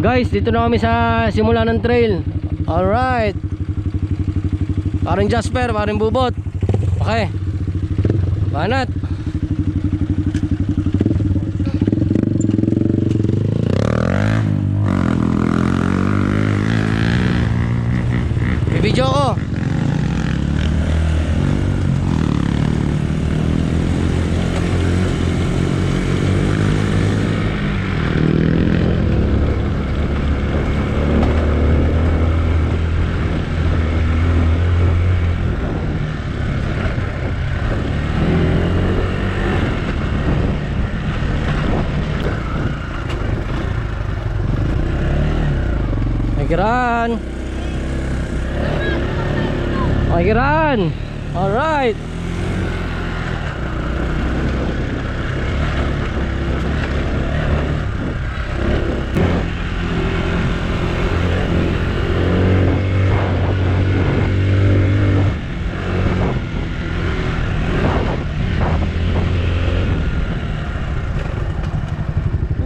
Guys, dito na kami sa simula ng trail. Alright. Parang Jasper, parang Bubot. Okay. Banat. Video ko. Pakiran. Pakiran. Alright.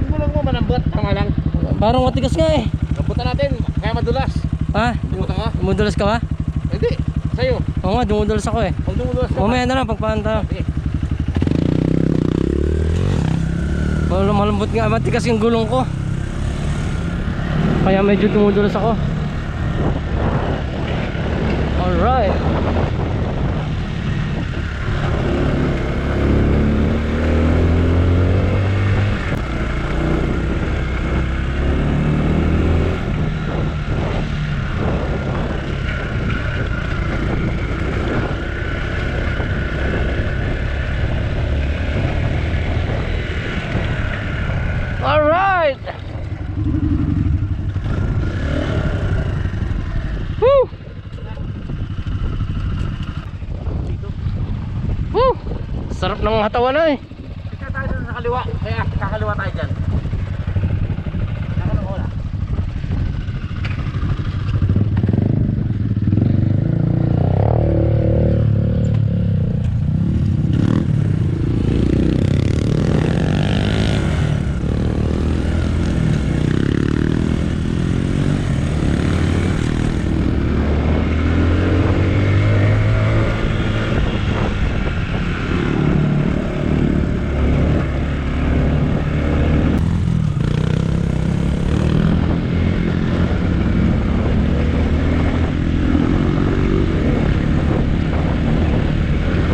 Gulang mo manambot, tama lang. Parang matigas nga eh. Kaputan natin, kaya madulas. Ha? Dumutan ka? Dumudulas ka ba? Hindi, sa'yo. Oo nga, dumudulas ako eh. Kung dumudulas ka. Mamaya na lang pagpanta. Sige. Malambot nga, matigas yung gulong ko. Kaya medyo dumudulas ako. Alright. Alright. Woo! Woo! Sarap ng hatawan na eh. Ika tayo dun sa kaliwa. Kaya kakaliwa tayo dyan. Nakanong oras.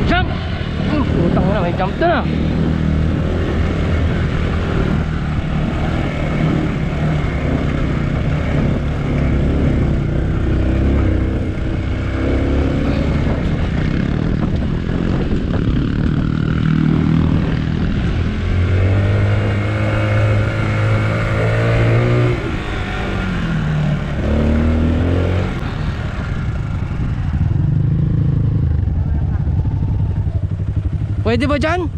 Jump! Utang mo na, may jump na. Pwede ba dyan?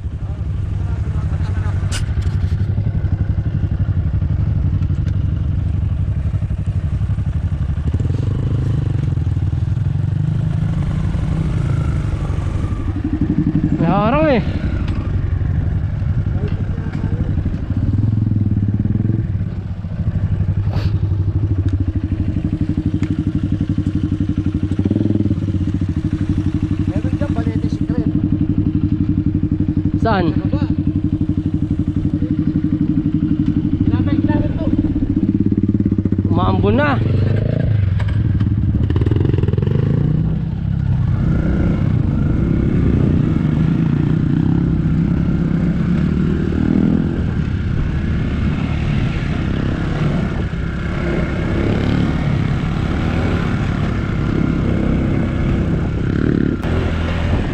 Nakarang eh. Meron dyan, Balete Secret. Saan? Ano ba? Kinabay to. Umaambon na.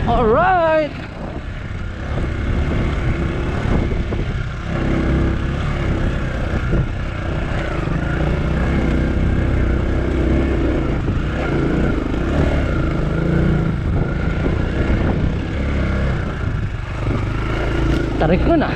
Alright. Tarik ko na.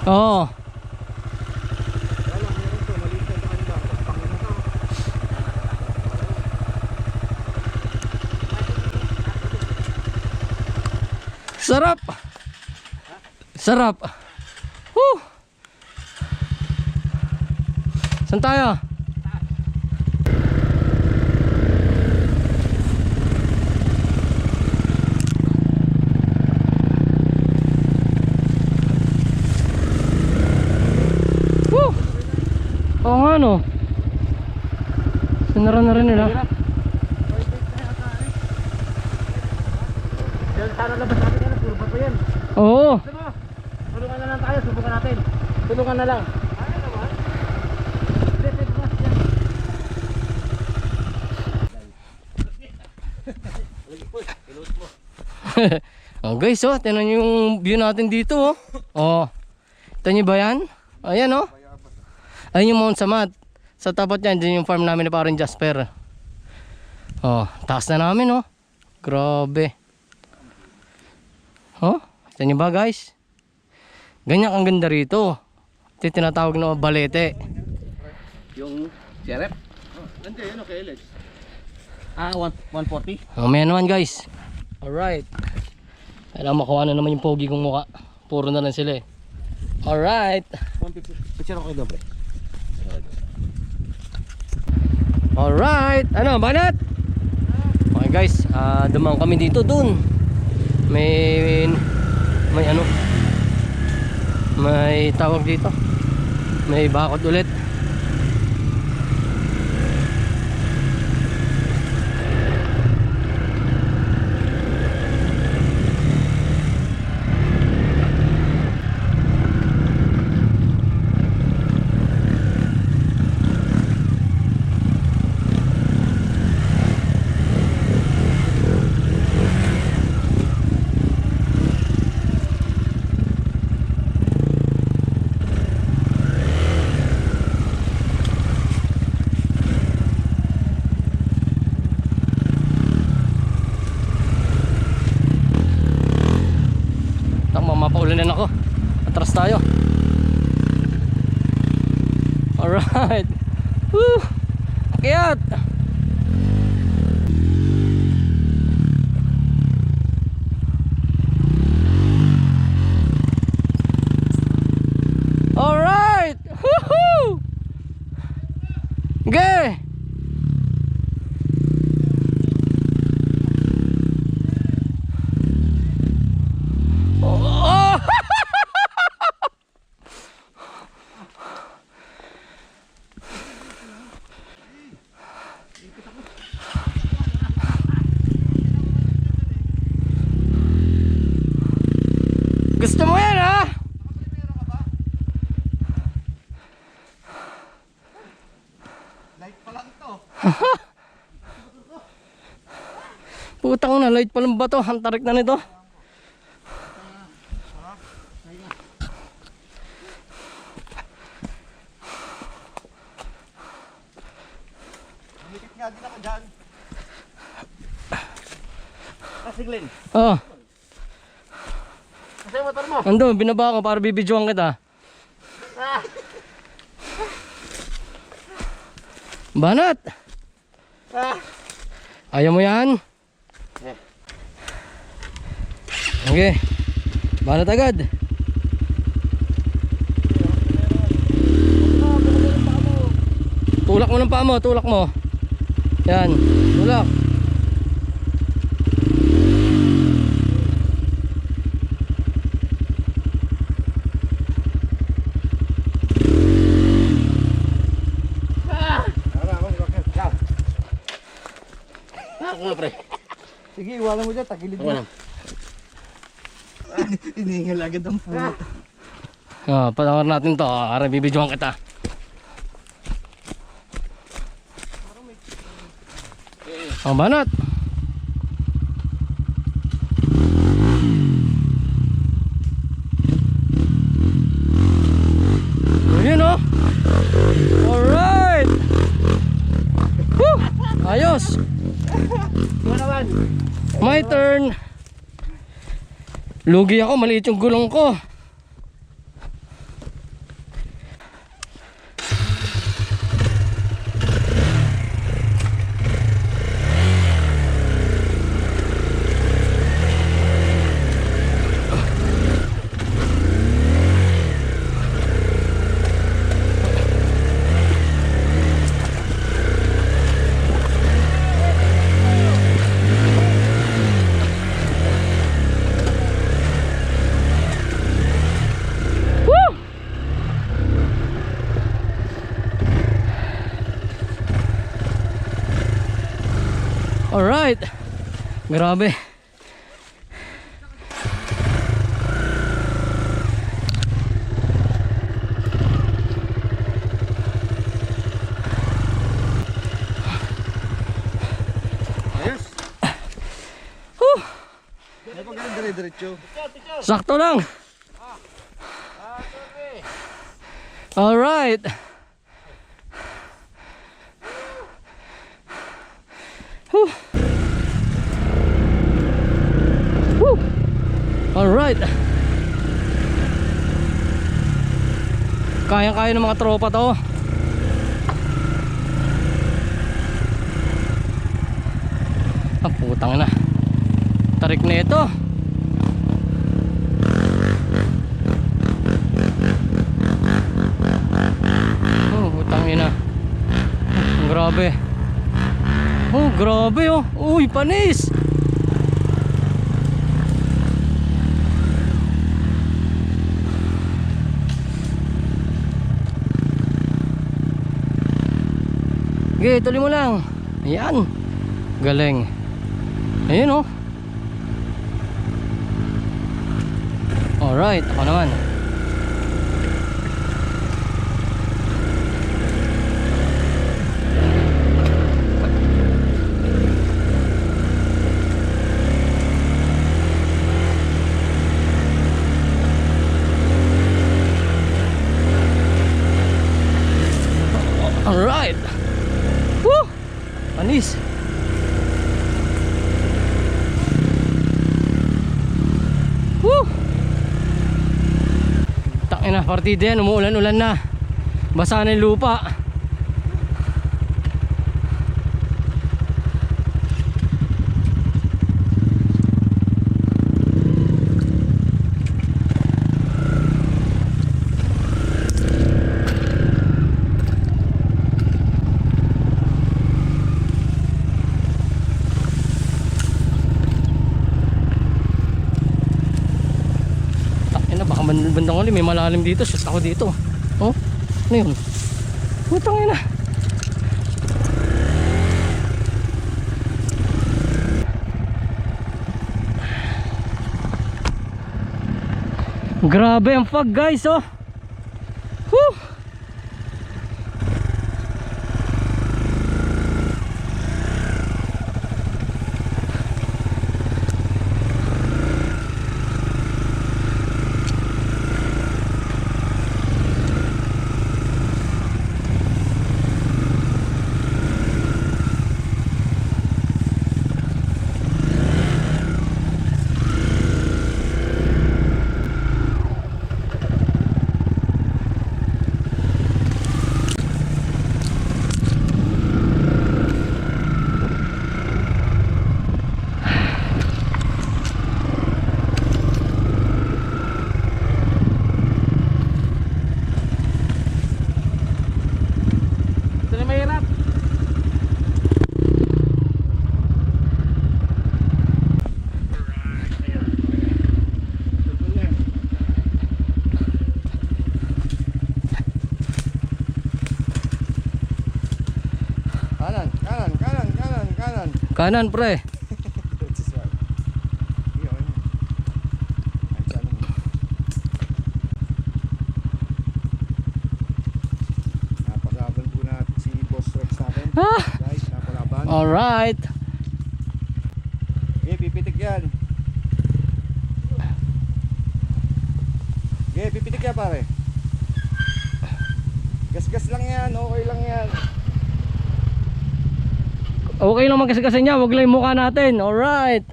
Oo. Wala, meron to. Maliit na sa kanila. Pangin na to. Sarap. Sarap. Woo. Saan tayo? Woo. Oo nga no. Sinara na rin nila. Yan, sana labas natin yan. Puro bato yan. Oo. Gusto mo? Tulungan na lang tayo. Subukan natin. Tulungan na lang. Ayaw naman. Oh guys, oh, tingnan niyo yung view natin dito, oh. Oh. Ito niyo ba yan? Ayan, oh. Ayun yung Mount Samat. Sa tapat niyan, dyan yung farm namin ni parang Jasper. Oh, taas na namin, oh. Grabe. Oh, ito niyo ba guys? Ganyan ang ganda rito. Ito yung tinatawag na balete. Yung CRF? Nandiyan yun, okay, Alex. 140? Oh, may naman guys. Alright. Kailangan makuha na naman yung pogi kong mukha. Puro na lang sila eh. Alright. 150. Picture ako dobre. Alright. Ano, banat? Okay guys, dumang kami dito dun. May ano? May tawag dito. May bakod ulit. Mapaulanan ako. Atras tayo. Alright. Woo! Akyat! Alright! Woohoo! Okay! Gusto mo yan, ha? Light pa lang to. Putang na, light pa lang ba to? Ang tarik na nito. Umikit nga din ako dyan. Siglin. Oh, Kasi yung motor mo. ando, binaba ko para bibidyoan kita. Banat! Ayaw mo yan? Okay. Banat agad. Tulak mo ng paa mo, tulak mo. Yan, tulak. Ako nga pre. Sige, iwanan mo dyan, tagilid mo. Hiningal agad ang puto. Panawar natin to, para bibidyoan kita. Ang banat. Ayun, oh. Alright. Woo! Ayos. My turn. Lugi ako, maliit yung gulong ko. Grabe. Ayos. Huh. Ano pag ganun dire-diretso? Sakto lang. Alright. Whew. Whew. Alright. Kayang-kaya ng mga tropa to. Ah, putang na. Tarik na ito. Oh, putang ina. Grabe. Oh, grabe oh. Uy, panis. Okay, tuloy mo lang. Ayan. Galing. Ayun oh. Alright, ako naman. Alright. Woo! Panis. Woo! Tangina, partida yan. Umuulan-ulan na. Basa na yung lupa. Bandang uli, may malalim dito. Shoot ako dito. Oh, ano yun? Putang ina. Grabe ang fog guys, oh. Whew. Kanan pre. Napalaban po natin si Boss Rex natin. Ah! Guys, napalaban. Alright. Pipitik yan. Pipitik yan pare. Gas-gas lang yan, okay lang yan. Okay lang magkasagasan niya, wag lang yung mukha natin. Alright.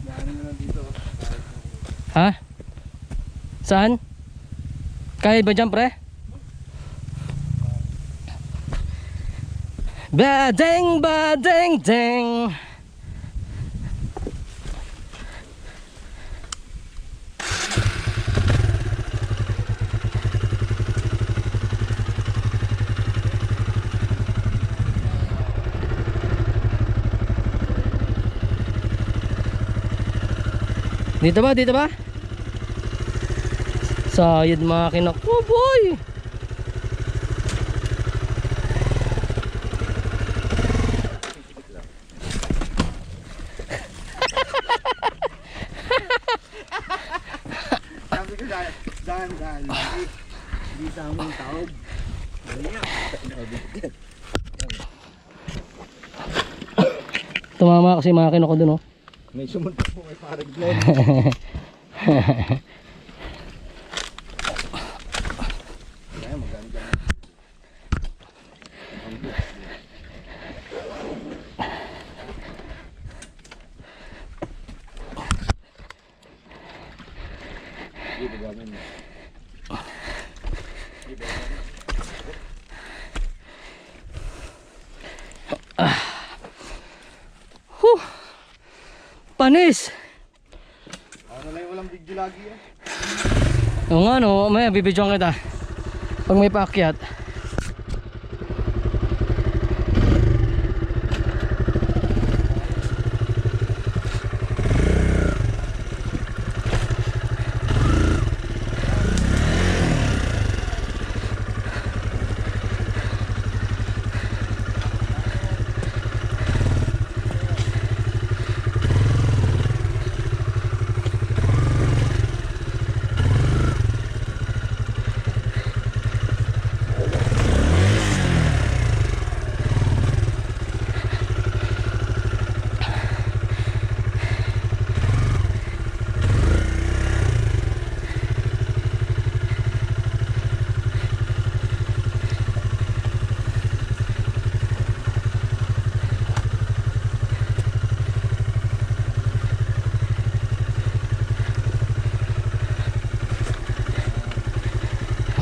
Daan mo lang dito. Ha? Saan? Kaya ba dyan pre? Badeng, badeng, deng. Dito ba? Dito ba? Sayad makina ko, boy. Hindi sa aming taob. Tumama kasi makina ko dun oh. May sumuntok po kay Parang Glenn. Kaya maganda. Dito gamin mo. Panis! Ano lang yung walang video lagi yan? Oo nga no, may bibidyoan kita. Pag may paakyat.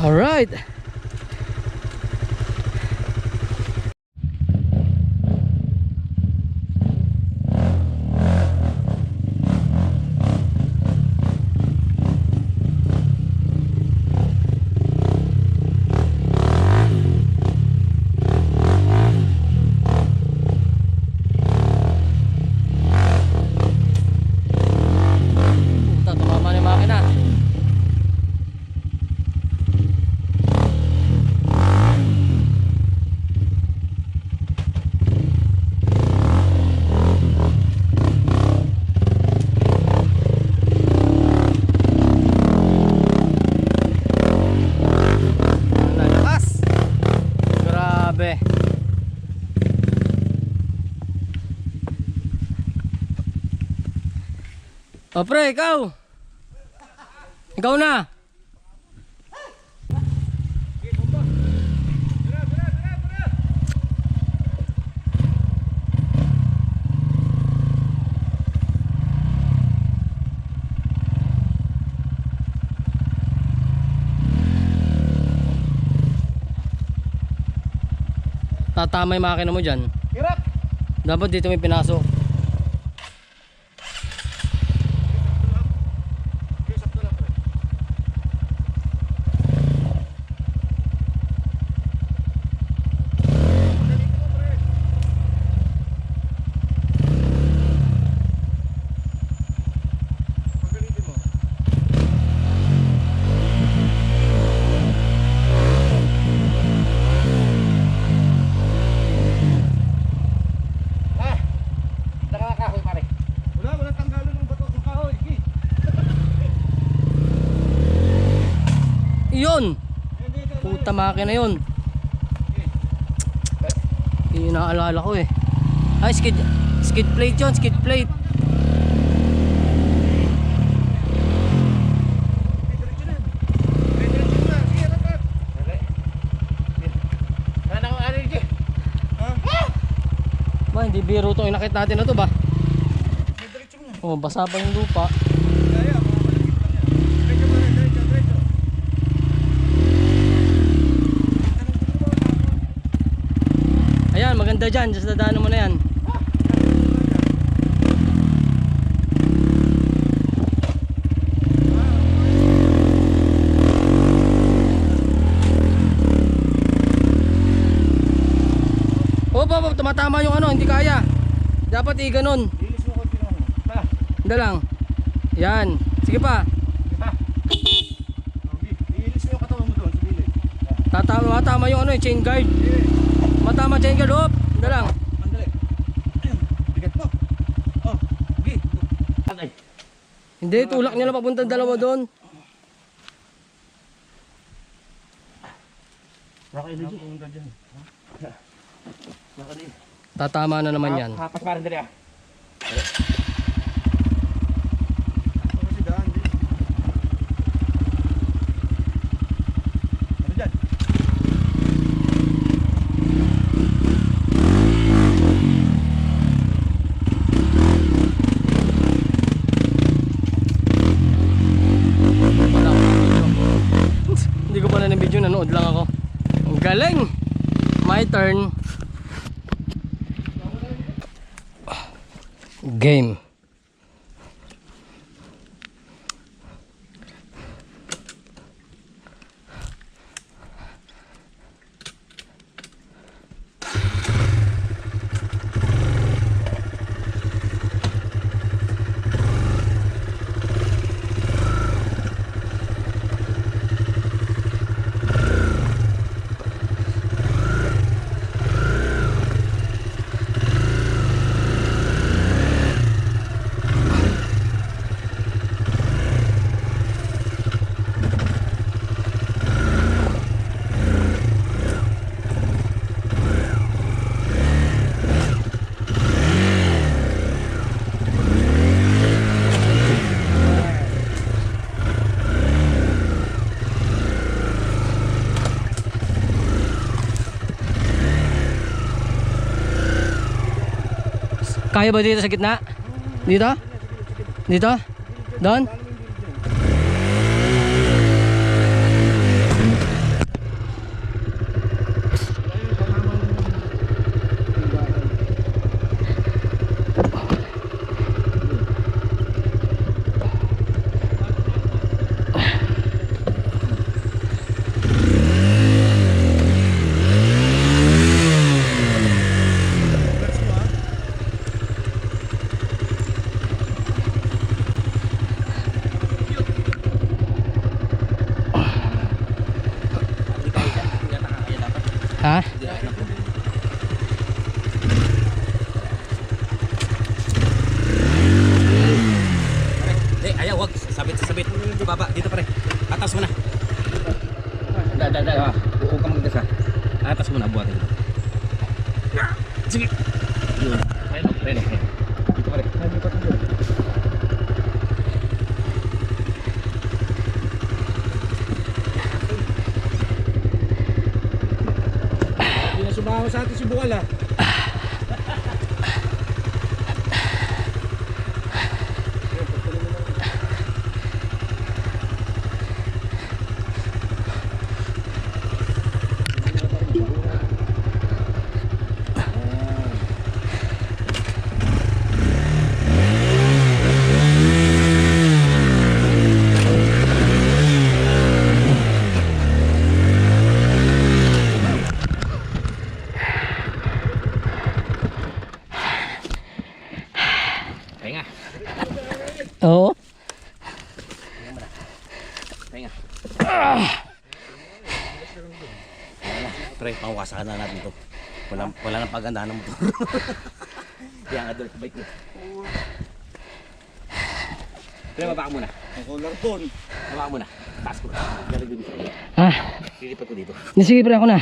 Alright. Puta, tumama na yung makina. Lakas! Grabe. O pre, ikaw. Ikaw na. Tatama yung makina mo dyan. Hirap! Dapat dito may pinasok. Walang tanggalan ng bato ng kahoy. Iyon! Puta makina yun. Yung inaalala ko eh. Ay, skid plate yun, skid plate. Ba, hindi biro itong inakit natin na to ba? Oh, basa pa yung lupa. Ayan, maganda dyan. Just dadaanan mo na yan. Oh, tumatama yung ano, hindi kaya. Dapat i-ganon. Lilis mo ko pinong. Hindi lang. Yan. Sige pa. Lilis mo yung katawan mo doon sa bilid. Matama yung ano, chain guard. Matama chain guard. Hop. Hindi lang. Andali. Bigat mo. Oh, gi. Hindi, tulak nyo lang papuntang dalawa doon. Naka-energy. Tatama na naman yan. Hapas pa rin dali ah. Kasi daan din. Ano dyan? Wala akong video. Hindi ko pala ng video, nanood lang ako. Ang galing! My turn. Game. Kaya ba dito sa gitna? Dito? Dito? Doon? Ha? Ayaw, wag. Sabit. Baba, dito pare. Atas mo na. Huwag ka magdasa. Atas mo na, buhatin dito. Sige. Yun. Reno. Dito pare. Hindi na sumawa sa atin si Bukal ah. Pahinga. Oo. Pahinga. Pre, pawasakan na natin to. Wala nang pagandahan ng motor. Kaya nga doon, bike mo. Pre, baba ka muna. Ang collar phone. Baba ka muna. Taas ko. Galing dito. Ha? Silipat ko dito. Sige pre, ako na.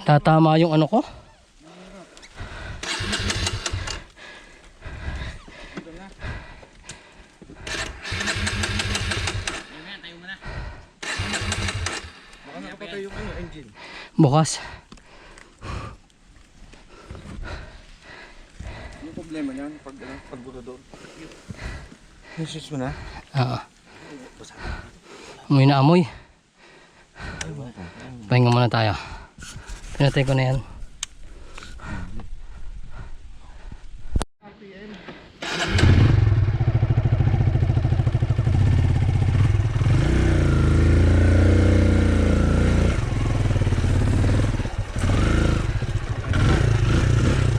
Tatama yung ano ko. Baka nakapatay yung engine. Bukas. Yung problema niyan pag buto doon. Nasis mo na? Oo. Amoy na amoy. Pahinga muna tayo. Pinatay ko na yan.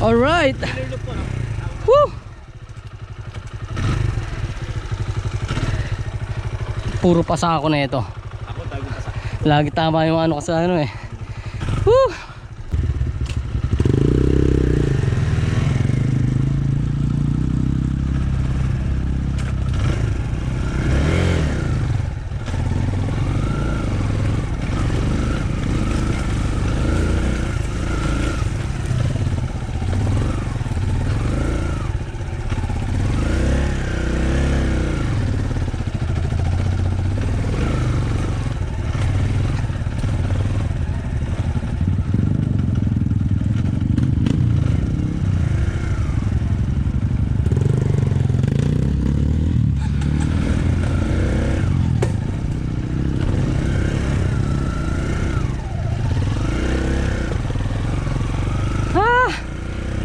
Alright! Woo! Puro pasa ako na ito. Ako, tago pa sa. Lagi tama yung ano ko sa ano eh. Woo!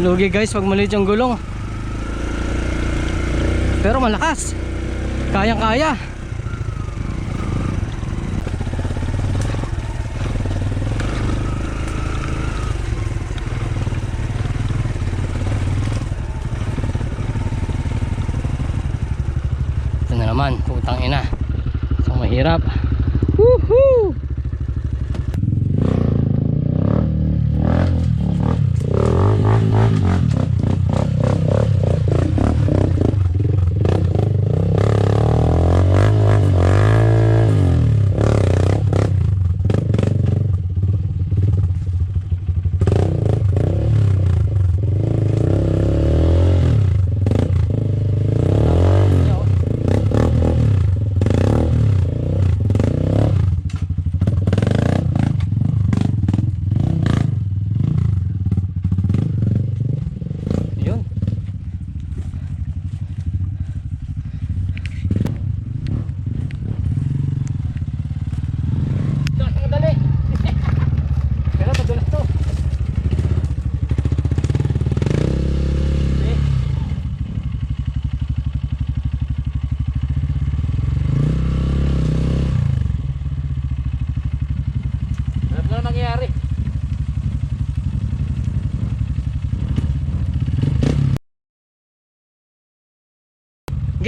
Lugi guys pag maliit yung gulong. Pero malakas. Kayang kaya. Ito na naman, putang ina. So mahirap. Woohoo!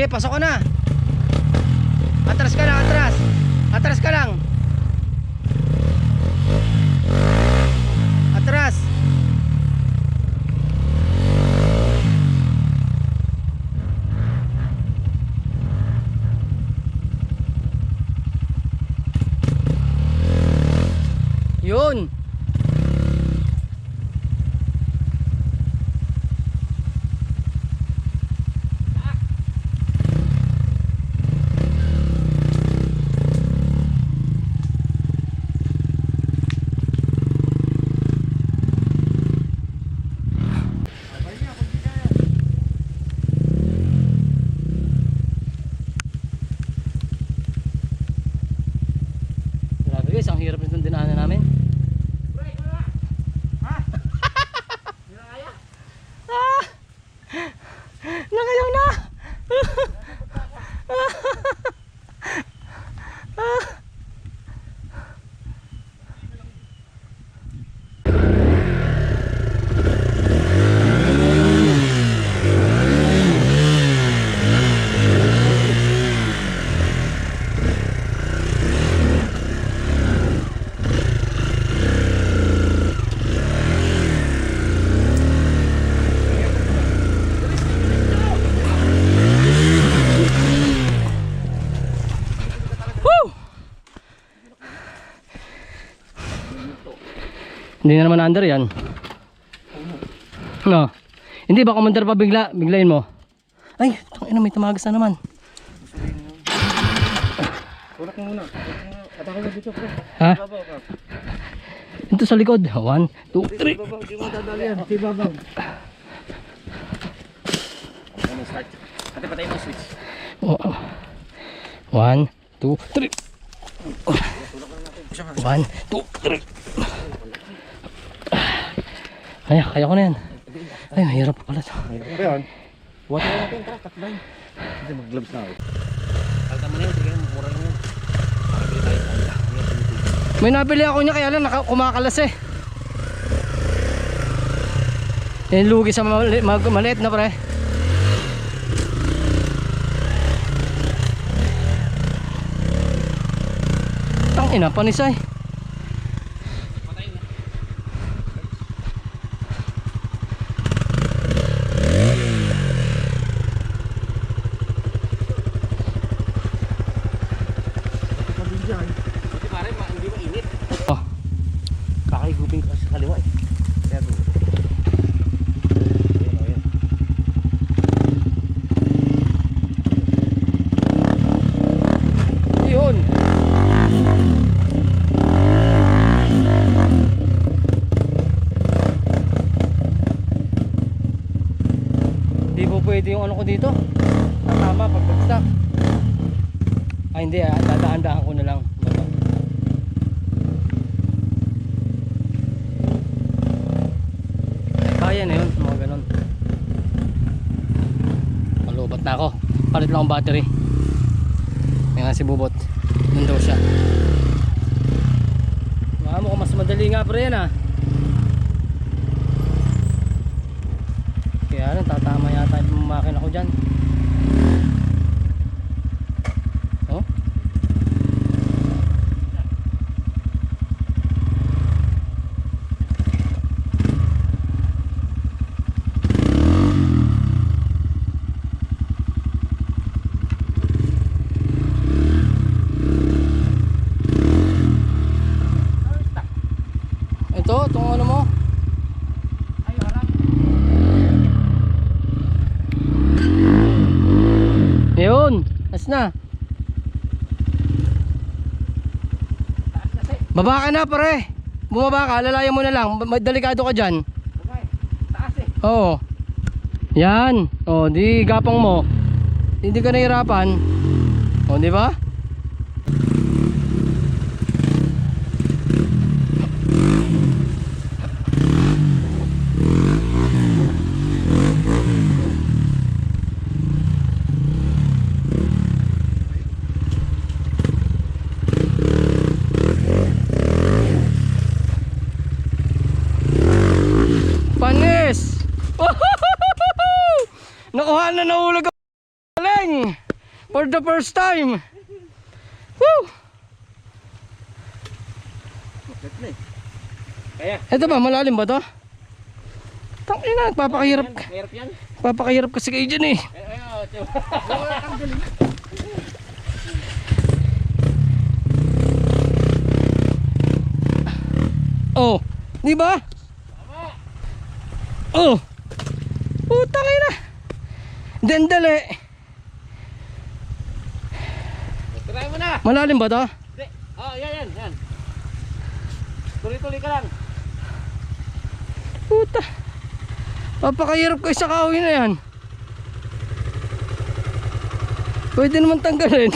Sige, pasok ko na. Atras ka lang, atras. Atras ka lang. Atras. Yun. Guys, ang hirap nitong dinaanan namin. Nangayaw na. Hindi na naman under yan. No. Hindi ba commander pa biglain mo? Ay, tangina may tumagas na naman. Tulak mo muna. Atake mo dito, bro. Ha? Babaw ka. Ito sa likod. 1, 2, 3. Babaw, di mo dadali yan. Si babaw. Ano, start. Ate, patay mo switch. 1, 2, 3. 1, 2, 3. Kaya ko na yan. Ay, mahirap pa pala to. Pero yun, water natin, tara, takbayin. Hindi, mag-gloves na ako. Kalta mo na yun, sige, mura lang yun. Makabili tayo. May nabili ako niya kaya lang kumakalas eh. Yan lugi sa maliit na pre. Tangina, panisay. Buti pare, hindi mainit. Oh, Kakahigupin ka sa kaliwa eh. Kaya doon. Ayan. yun. Hindi po pwede yung ano ko dito. Tama pag bagsak. Ay hindi, dadaan-daan ko na lang. Kaya na yun, mga ganun. Malubat na ako. Palit lang ang battery. May nga si Bubot. Doon daw siya. Mukhang mas madali nga pre yan ah. Kaya lang tatama yata yung makina ko dyan. Oh? Ito, itong ano mo. Ay, harap. Yun, as na. Baba ka na pare. Bumaba ka, lalayan mo na lang. Delikado ka dyan. Okay, taas eh. Oo. Yan. O, di gapang mo. Hindi ka nahirapan. O, di ba? Panis! Nakuha na nahulog ang galing! For the first time! Woo! Kaya. Ito ba, malalim ba to? Tangina, papakahirap. Mahirap yan. Papakahirap kasi kayo dyan eh. Oh, di ba? Oh. Putang ina. Dendali. Try mo na. Malalim ba to? Hindi. Oh, yan. Tuloy-tuloy ka lang. Puta. Papakahirap ko sa kahoy na yan. Pwede naman tanggalin.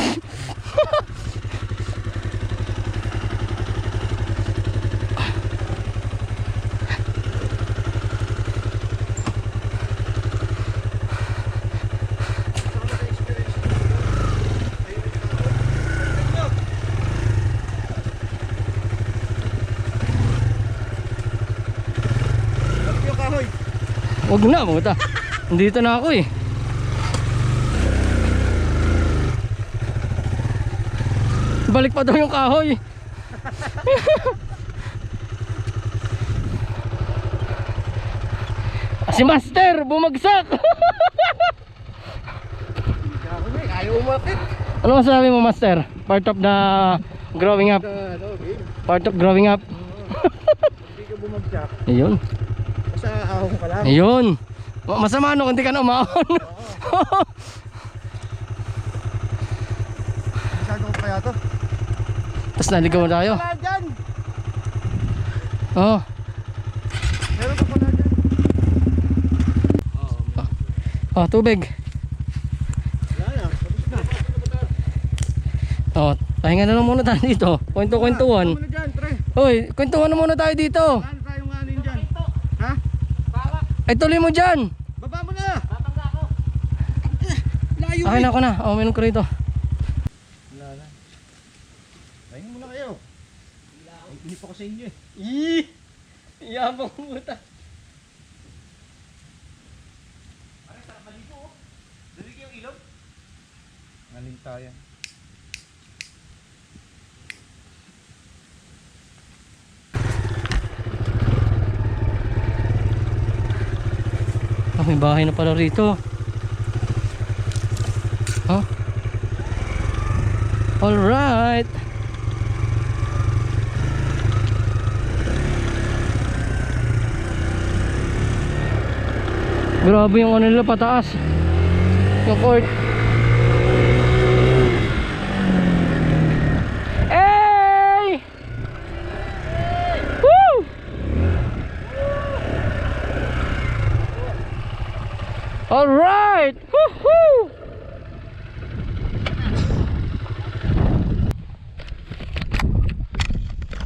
Wag na, puta. Nandito na ako eh. Balik pa daw yung kahoy. Si Master bumagsak. Ayaw umakit. Ano masasabi mo, Master? Part of the growing up. Part of growing up. Hindi ka bumagsak. Ayun. Basta ahong ka lang. Ayun. Masama no kung di ka na umahon. Masyado ko kaya to. Tapos naligaw na tayo. Wala dyan. Oh. Meron ka pala dyan. Oh, tubig. Wala na. Tapos na. Oh, pahinga na lang muna tayo dito. Kwento-kwentuhan. Ano dyan, pre? Hoy, kwentuhan na muna tayo dito. Saan tayong anin dyan? Ha? Ay, tuloy mo dyan. Baba mo na! Babangga ako! Layo Akin na ako na. Oh, meron ko rito. Wala na. Pahinga muna kayo. Ay, inip ako sa inyo eh. Ih! Yabang puta. Parang sarap maligo oh. Dalig yung ilog. Nalintayan. Oh, may bahay na pala rito. Huh? Alright. Grabe yung ano nila pataas. Yung court. Hey! Woo! Alright! Woohoo!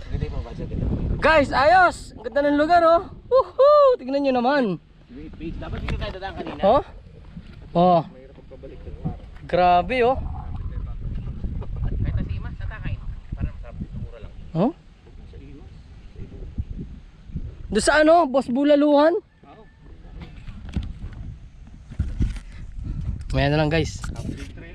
Ganda yung mga badya, ganda. Guys, ayos! Ang ganda ng lugar oh. Woohoo! Tignan nyo naman. Wait, dapat dito tayo dadaan kanina. Oh? Oh. Mahirap pagpabalik ng parang. Grabe oh. Kahit na si Imas, tatakain. Parang masarap, mura lang. Oh? Sa iwas. Doon sa ano? Boss Bulaluhan? Oo. Maya na lang guys. Update 3